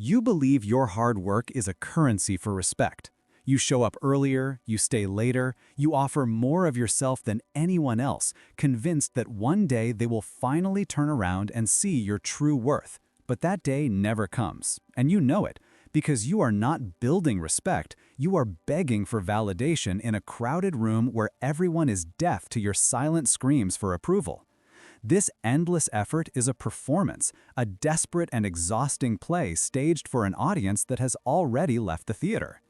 You believe your hard work is a currency for respect. You show up earlier, you stay later, you offer more of yourself than anyone else, convinced that one day they will finally turn around and see your true worth. But that day never comes, and you know it, because you are not building respect, you are begging for validation in a crowded room where everyone is deaf to your silent screams for approval. This endless effort is a performance, a desperate and exhausting play staged for an audience that has already left the theater.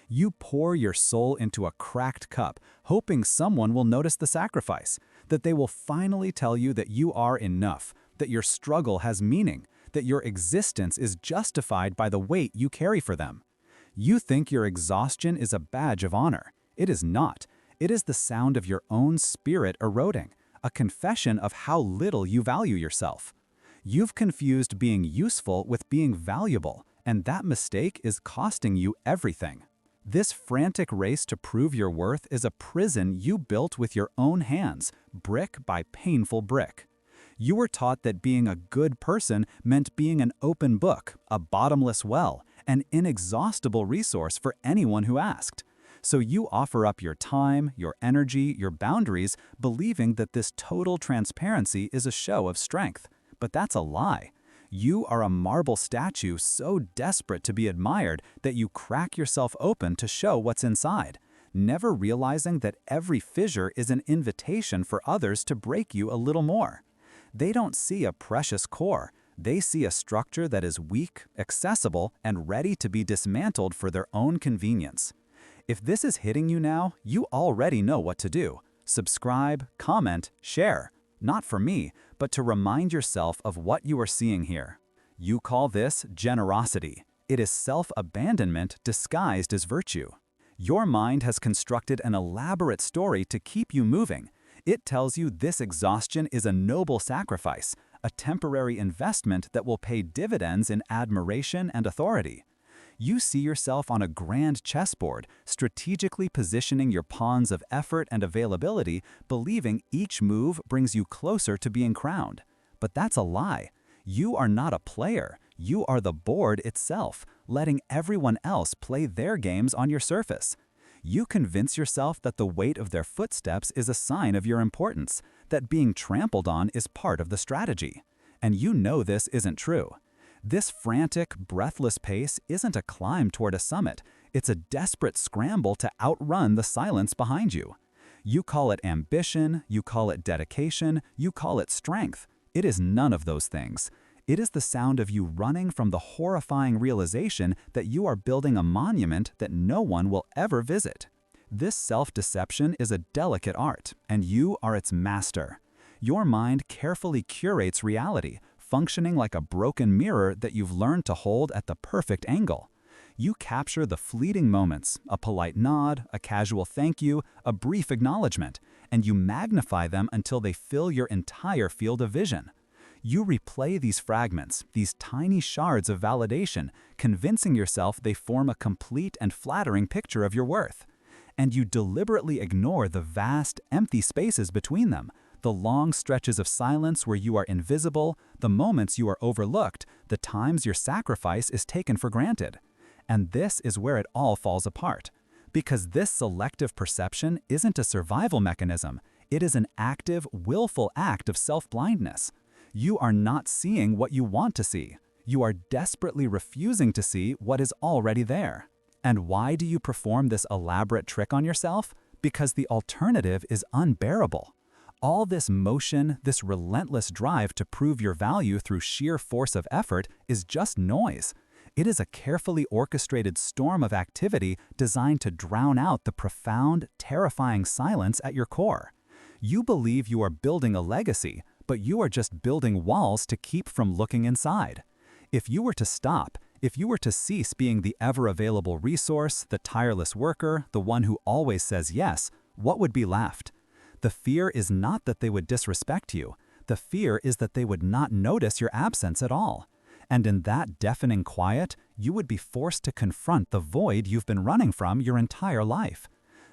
You pour your soul into a cracked cup, hoping someone will notice the sacrifice, that they will finally tell you that you are enough, that your struggle has meaning, that your existence is justified by the weight you carry for them. You think your exhaustion is a badge of honor. It is not. It is the sound of your own spirit eroding, a confession of how little you value yourself. You've confused being useful with being valuable, and that mistake is costing you everything. This frantic race to prove your worth is a prison you built with your own hands, brick by painful brick. You were taught that being a good person meant being an open book, a bottomless well, an inexhaustible resource for anyone who asked. So you offer up your time, your energy, your boundaries, believing that this total transparency is a show of strength. But that's a lie. You are a marble statue so desperate to be admired that you crack yourself open to show what's inside, never realizing that every fissure is an invitation for others to break you a little more. They don't see a precious core. They see a structure that is weak, accessible, and ready to be dismantled for their own convenience. If this is hitting you now, you already know what to do. Subscribe, comment, share. Not for me, but to remind yourself of what you are seeing here. You call this generosity. It is self-abandonment disguised as virtue. Your mind has constructed an elaborate story to keep you moving. It tells you this exhaustion is a noble sacrifice, a temporary investment that will pay dividends in admiration and authority. You see yourself on a grand chessboard, strategically positioning your pawns of effort and availability, believing each move brings you closer to being crowned. But that's a lie. You are not a player. You are the board itself, letting everyone else play their games on your surface. You convince yourself that the weight of their footsteps is a sign of your importance, that being trampled on is part of the strategy. And you know this isn't true. This frantic, breathless pace isn't a climb toward a summit. It's a desperate scramble to outrun the silence behind you. You call it ambition, you call it dedication, you call it strength. It is none of those things. It is the sound of you running from the horrifying realization that you are building a monument that no one will ever visit. This self-deception is a delicate art, and you are its master. Your mind carefully curates reality, functioning like a broken mirror that you've learned to hold at the perfect angle. You capture the fleeting moments, a polite nod, a casual thank you, a brief acknowledgement, and you magnify them until they fill your entire field of vision. You replay these fragments, these tiny shards of validation, convincing yourself they form a complete and flattering picture of your worth. And you deliberately ignore the vast, empty spaces between them, the long stretches of silence where you are invisible, the moments you are overlooked, the times your sacrifice is taken for granted. And this is where it all falls apart. Because this selective perception isn't a survival mechanism, it is an active, willful act of self-blindness. You are not seeing what you want to see. You are desperately refusing to see what is already there. And why do you perform this elaborate trick on yourself? Because the alternative is unbearable. All this motion, this relentless drive to prove your value through sheer force of effort is just noise. It is a carefully orchestrated storm of activity designed to drown out the profound, terrifying silence at your core. You believe you are building a legacy, but you are just building walls to keep from looking inside. If you were to stop, if you were to cease being the ever-available resource, the tireless worker, the one who always says yes, what would be left? The fear is not that they would disrespect you. The fear is that they would not notice your absence at all. And in that deafening quiet, you would be forced to confront the void you've been running from your entire life.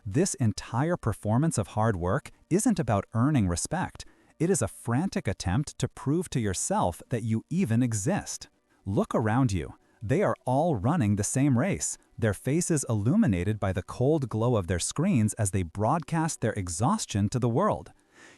This entire performance of hard work isn't about earning respect. It is a frantic attempt to prove to yourself that you even exist. Look around you. They are all running the same race, their faces illuminated by the cold glow of their screens as they broadcast their exhaustion to the world.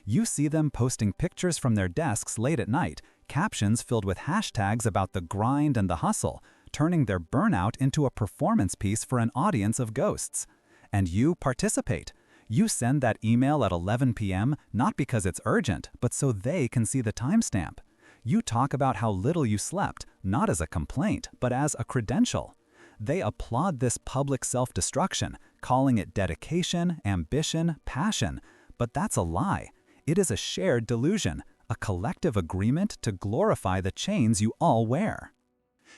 You see them posting pictures from their desks late at night, captions filled with hashtags about the grind and the hustle, turning their burnout into a performance piece for an audience of ghosts. And you participate. You send that email at 11 p.m. not because it's urgent, but so they can see the timestamp. You talk about how little you slept, not as a complaint, but as a credential. They applaud this public self-destruction, calling it dedication, ambition, passion. But that's a lie. It is a shared delusion, a collective agreement to glorify the chains you all wear.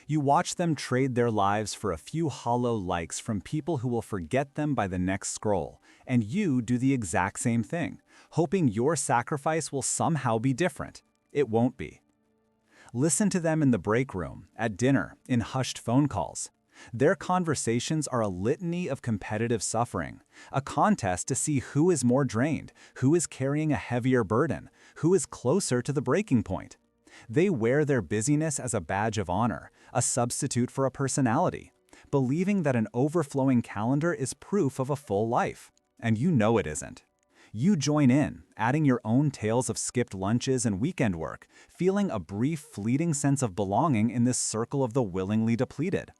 You watch them trade their lives for a few hollow likes from people who will forget them by the next scroll, and you do the exact same thing, hoping your sacrifice will somehow be different. It won't be. Listen to them in the break room, at dinner, in hushed phone calls. Their conversations are a litany of competitive suffering, a contest to see who is more drained, who is carrying a heavier burden, who is closer to the breaking point. They wear their busyness as a badge of honor, a substitute for a personality, believing that an overflowing calendar is proof of a full life. And you know it isn't. You join in, adding your own tales of skipped lunches and weekend work, feeling a brief, fleeting sense of belonging in this circle of the willingly depleted.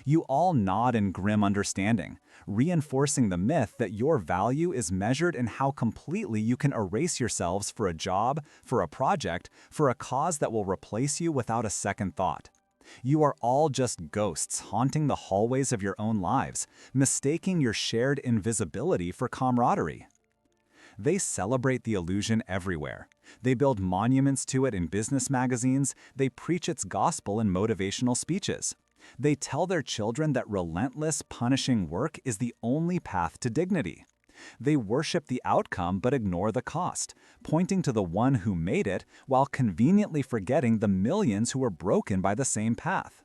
You all nod in grim understanding, reinforcing the myth that your value is measured in how completely you can erase yourselves for a job, for a project, for a cause that will replace you without a second thought. You are all just ghosts haunting the hallways of your own lives, mistaking your shared invisibility for camaraderie. They celebrate the illusion everywhere. They build monuments to it in business magazines. They preach its gospel in motivational speeches. They tell their children that relentless, punishing work is the only path to dignity. They worship the outcome but ignore the cost, pointing to the one who made it while conveniently forgetting the millions who were broken by the same path.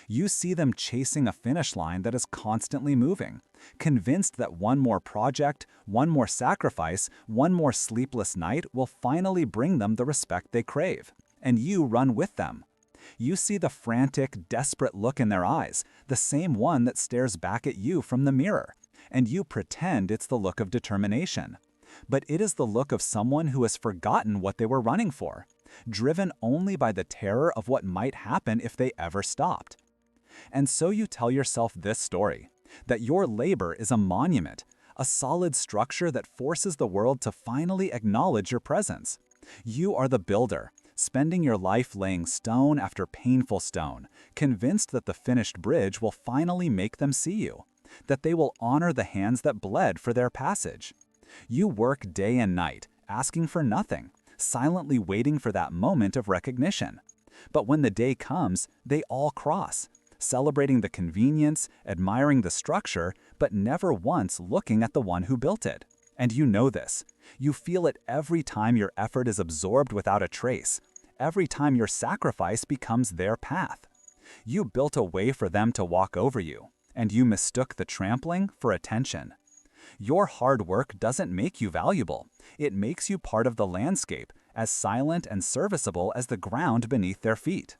You see them chasing a finish line that is constantly moving, convinced that one more project, one more sacrifice, one more sleepless night will finally bring them the respect they crave. And you run with them. You see the frantic, desperate look in their eyes, the same one that stares back at you from the mirror, and you pretend it's the look of determination. But it is the look of someone who has forgotten what they were running for, driven only by the terror of what might happen if they ever stopped. And so you tell yourself this story, that your labor is a monument, a solid structure that forces the world to finally acknowledge your presence. You are the builder, spending your life laying stone after painful stone, convinced that the finished bridge will finally make them see you, that they will honor the hands that bled for their passage. You work day and night, asking for nothing, silently waiting for that moment of recognition. But when the day comes, they all cross, celebrating the convenience, admiring the structure, but never once looking at the one who built it. And you know this. You feel it every time your effort is absorbed without a trace, every time your sacrifice becomes their path. You built a way for them to walk over you, and you mistook the trampling for attention. Your hard work doesn't make you valuable. It makes you part of the landscape, as silent and serviceable as the ground beneath their feet.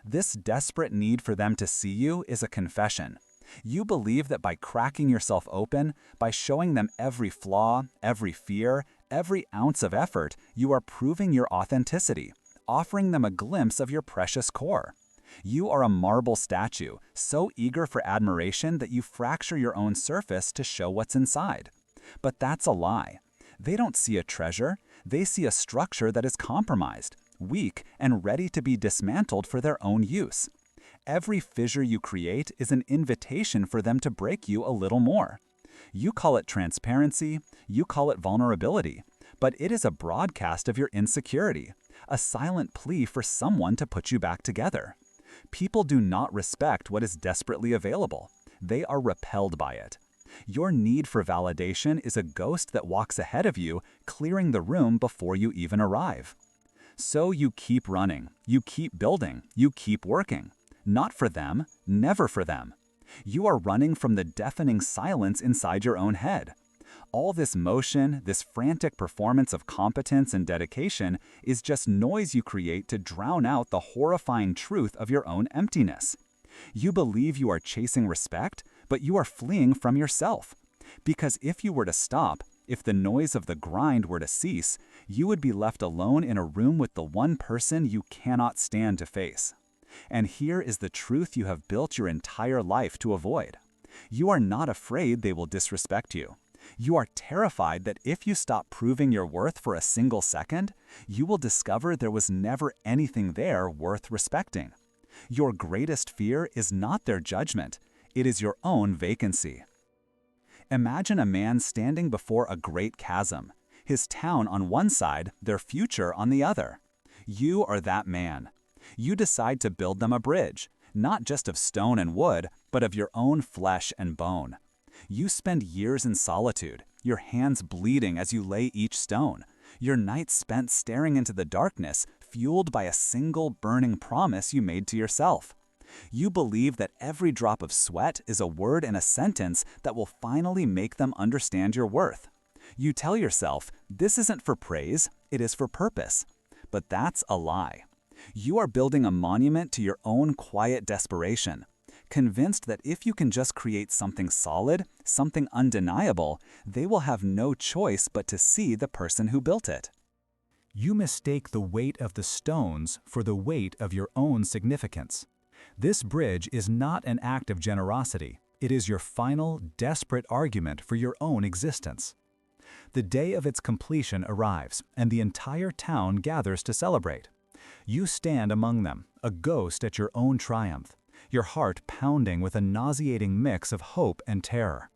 This desperate need for them to see you is a confession. You believe that by cracking yourself open, by showing them every flaw, every fear, every ounce of effort, you are proving your authenticity, offering them a glimpse of your precious core. You are a marble statue, so eager for admiration that you fracture your own surface to show what's inside. But that's a lie. They don't see a treasure. They see a structure that is compromised, weak, and ready to be dismantled for their own use. Every fissure you create is an invitation for them to break you a little more. You call it transparency, you call it vulnerability, but it is a broadcast of your insecurity, a silent plea for someone to put you back together. People do not respect what is desperately available. They are repelled by it. Your need for validation is a ghost that walks ahead of you, clearing the room before you even arrive. So you keep running, you keep building, you keep working. Not for them, never for them. You are running from the deafening silence inside your own head. All this motion, this frantic performance of competence and dedication is just noise you create to drown out the horrifying truth of your own emptiness. You believe you are chasing respect, but you are fleeing from yourself. Because if you were to stop, if the noise of the grind were to cease, you would be left alone in a room with the one person you cannot stand to face. And here is the truth you have built your entire life to avoid. You are not afraid they will disrespect you. You are terrified that if you stop proving your worth for a single second, you will discover there was never anything there worth respecting. Your greatest fear is not their judgment, it is your own vacancy. Imagine a man standing before a great chasm, his town on one side, their future on the other. You are that man. You decide to build them a bridge, not just of stone and wood, but of your own flesh and bone. You spend years in solitude, your hands bleeding as you lay each stone, your nights spent staring into the darkness, fueled by a single burning promise you made to yourself. You believe that every drop of sweat is a word and a sentence that will finally make them understand your worth. You tell yourself, this isn't for praise, it is for purpose. But that's a lie. You are building a monument to your own quiet desperation, convinced that if you can just create something solid, something undeniable, they will have no choice but to see the person who built it. You mistake the weight of the stones for the weight of your own significance. This bridge is not an act of generosity. It is your final, desperate argument for your own existence. The day of its completion arrives, and the entire town gathers to celebrate. You stand among them, a ghost at your own triumph, your heart pounding with a nauseating mix of hope and terror.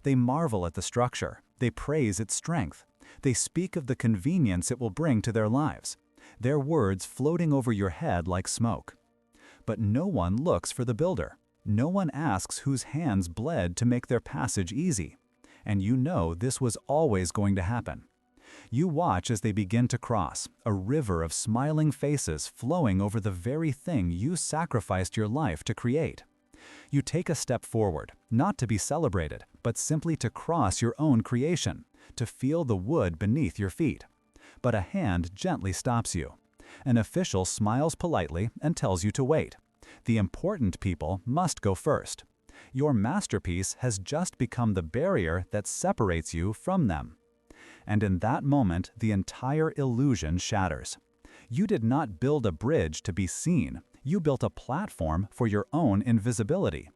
They marvel at the structure. They praise its strength. They speak of the convenience it will bring to their lives, their words floating over your head like smoke. But no one looks for the builder. No one asks whose hands bled to make their passage easy. And you know this was always going to happen. You watch as they begin to cross, a river of smiling faces flowing over the very thing you sacrificed your life to create. You take a step forward, not to be celebrated, but simply to cross your own creation, to feel the wood beneath your feet. But a hand gently stops you. An official smiles politely and tells you to wait. The important people must go first. Your masterpiece has just become the barrier that separates you from them. And in that moment, the entire illusion shatters. You did not build a bridge to be seen. You built a platform for your own invisibility.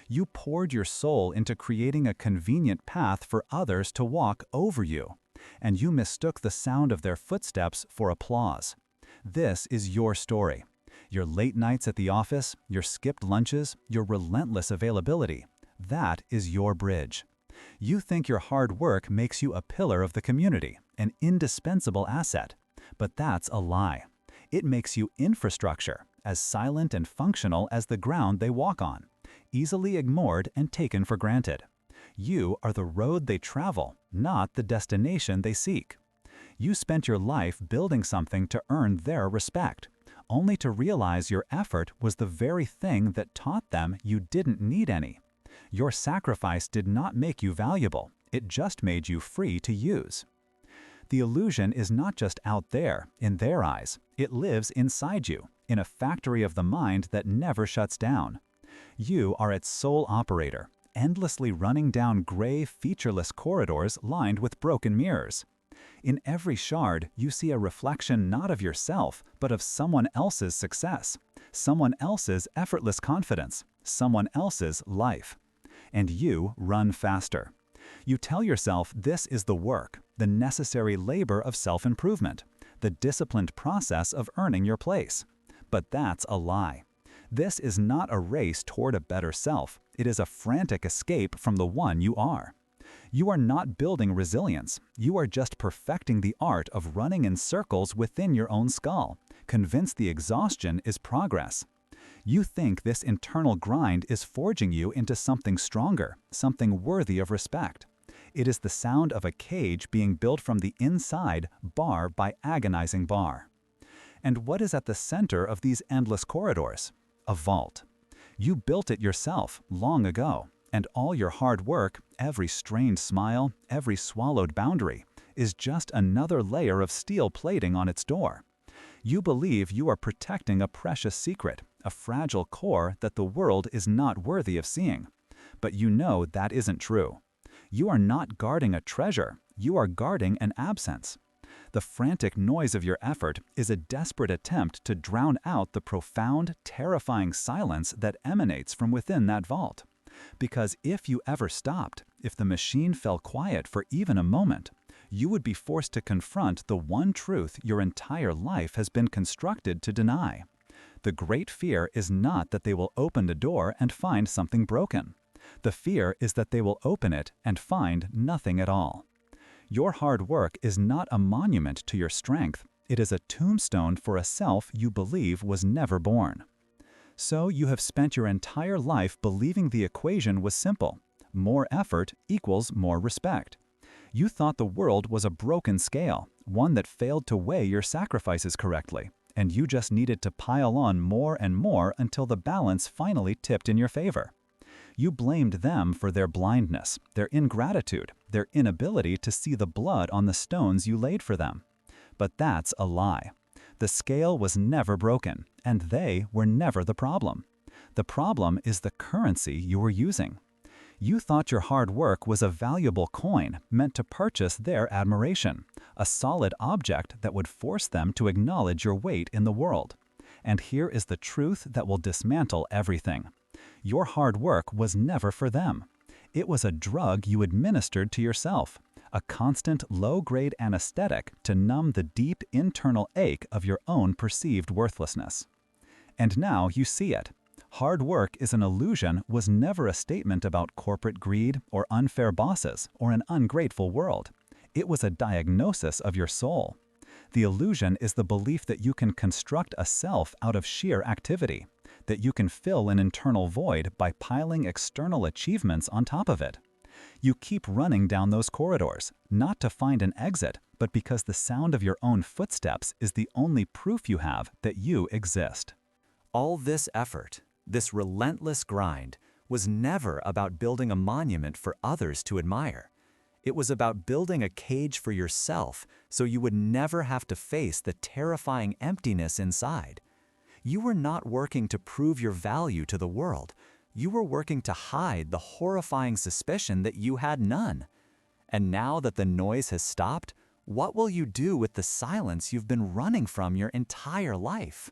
You poured your soul into creating a convenient path for others to walk over you, and you mistook the sound of their footsteps for applause. This is your story. Your late nights at the office, your skipped lunches, your relentless availability. That is your bridge. You think your hard work makes you a pillar of the community, an indispensable asset. But that's a lie. It makes you infrastructure, as silent and functional as the ground they walk on, easily ignored and taken for granted. You are the road they travel, not the destination they seek. You spent your life building something to earn their respect, only to realize your effort was the very thing that taught them you didn't need any. Your sacrifice did not make you valuable, it just made you free to use. The illusion is not just out there, in their eyes, it lives inside you, in a factory of the mind that never shuts down. You are its sole operator, endlessly running down gray, featureless corridors lined with broken mirrors. In every shard, you see a reflection not of yourself, but of someone else's success, someone else's effortless confidence, someone else's life. And you run faster. You tell yourself this is the work, the necessary labor of self-improvement, the disciplined process of earning your place. But that's a lie. This is not a race toward a better self. It is a frantic escape from the one you are. You are not building resilience. You are just perfecting the art of running in circles within your own skull, convinced the exhaustion is progress. You think this internal grind is forging you into something stronger, something worthy of respect. It is the sound of a cage being built from the inside, bar by agonizing bar. And what is at the center of these endless corridors? A vault. You built it yourself long ago, and all your hard work, every strained smile, every swallowed boundary, is just another layer of steel plating on its door. You believe you are protecting a precious secret, a fragile core that the world is not worthy of seeing. But you know that isn't true. You are not guarding a treasure, you are guarding an absence. The frantic noise of your effort is a desperate attempt to drown out the profound, terrifying silence that emanates from within that vault. Because if you ever stopped, if the machine fell quiet for even a moment, you would be forced to confront the one truth your entire life has been constructed to deny. The great fear is not that they will open the door and find something broken. The fear is that they will open it and find nothing at all. Your hard work is not a monument to your strength. It is a tombstone for a self you believe was never born. So you have spent your entire life believing the equation was simple. More effort equals more respect. You thought the world was a broken scale, one that failed to weigh your sacrifices correctly, and you just needed to pile on more and more until the balance finally tipped in your favor. You blamed them for their blindness, their ingratitude, their inability to see the blood on the stones you laid for them. But that's a lie. The scale was never broken, and they were never the problem. The problem is the currency you were using. You thought your hard work was a valuable coin meant to purchase their admiration, a solid object that would force them to acknowledge your weight in the world. And here is the truth that will dismantle everything. Your hard work was never for them. It was a drug you administered to yourself, a constant low-grade anesthetic to numb the deep internal ache of your own perceived worthlessness. And now you see it. Hard work is an illusion was never a statement about corporate greed or unfair bosses or an ungrateful world. It was a diagnosis of your soul. The illusion is the belief that you can construct a self out of sheer activity, that you can fill an internal void by piling external achievements on top of it. You keep running down those corridors, not to find an exit, but because the sound of your own footsteps is the only proof you have that you exist. All this effort, this relentless grind, was never about building a monument for others to admire. It was about building a cage for yourself so you would never have to face the terrifying emptiness inside. You were not working to prove your value to the world. You were working to hide the horrifying suspicion that you had none. And now that the noise has stopped, what will you do with the silence you've been running from your entire life?